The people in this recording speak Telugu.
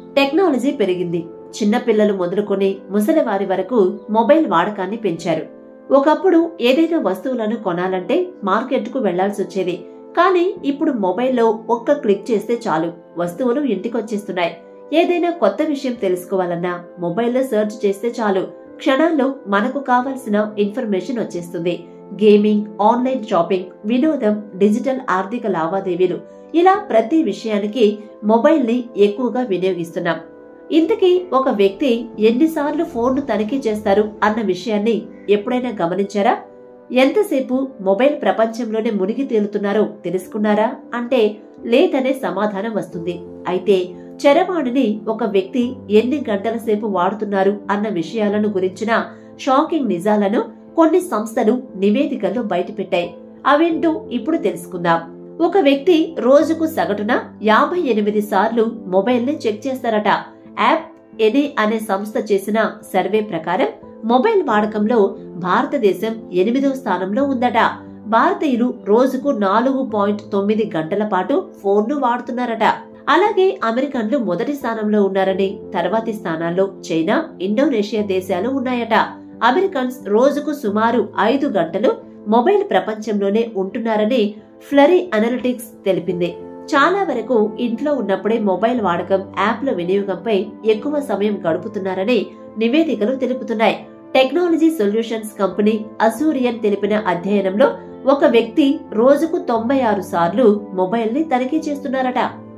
టెక్నాలజీ పెరిగింది. చిన్నపిల్లలు మొదలుకొని ముసలివారి వరకు మొబైల్ వాడకాన్ని పెంచారు. ఒకప్పుడు ఏదైనా వస్తువులను కొనాలంటే మార్కెట్కు వెళ్లాల్సొచ్చేది. కానీ ఇప్పుడు మొబైల్లో ఒక్క క్లిక్ చేస్తే చాలు, వస్తువులు ఇంటికొచ్చేస్తున్నాయి. ఏదైనా కొత్త విషయం తెలుసుకోవాలన్నా మొబైల్లో సెర్చ్ చేస్తే చాలు, క్షణాల్లో మనకు కావాల్సిన ఇన్ఫర్మేషన్ వచ్చేస్తుంది. గేమింగ్, ఆన్లైన్ షాపింగ్, వినోదం, డిజిటల్ ఆర్థిక లావాదేవీలు, ఇలా ప్రతి విషయానికి మొబైల్ ని ఎక్కువగా వినియోగిస్తున్నాం. ఇంతకీ ఒక వ్యక్తి ఎన్నిసార్లు ఫోన్ను తనిఖీ చేస్తారు అన్న విషయాన్ని ఎప్పుడైనా గమనించారా? ఎంతసేపు మొబైల్ ప్రపంచంలోనే మునిగి తేలుతున్నారో తెలుసుకున్నారా అంటే లేదనే సమాధానం వస్తుంది. అయితే చరవాణిని ఒక వ్యక్తి ఎన్ని గంటల సేపు వాడుతున్నారు అన్న విషయాలను గురించిన షాకింగ్ నిజాలను కొన్ని సంస్థలు నివేదికల్లో బయటపెట్టాయి. అవేంటో ఇప్పుడు తెలుసుకుందాం. ఒక వ్యక్తి రోజుకు సగటున 58 సార్లు మొబైల్ ని చెక్ చేస్తారట. యాప్ ఎనీ అనే సంస్థ చేసిన సర్వే ప్రకారం మొబైల్ వాడకంలో భారతదేశం 8వ స్థానంలో ఉందట. భారతీయులు రోజుకు 4.9 గంటల పాటు ఫోన్ను వాడుతున్నారట. అలాగే అమెరికన్లు మొదటి స్థానంలో ఉన్నారని, తర్వాతి స్థానాల్లో చైనా, ఇండోనేషియా దేశాలు ఉన్నాయట. అమెరికన్స్ రోజుకు సుమారు 5 గంటలు మొబైల్ ప్రపంచంలోనే ఉంటున్నారని ఫ్లరీ అనలిటిక్స్ తెలిపింది. చాలా వరకు ఇంట్లో ఉన్నప్పుడే మొబైల్ వాడకం, యాప్ల వినియోగంపై ఎక్కువ సమయం గడుపుతున్నారని నివేదికలు తెలుపుతున్నాయి. టెక్నాలజీ సొల్యూషన్స్ కంపెనీ అసూరియన్ తెలిపిన అధ్యయనంలో ఒక వ్యక్తి రోజుకు 96 సార్లు మొబైల్ ని తనిఖీ చేస్తున్నారట.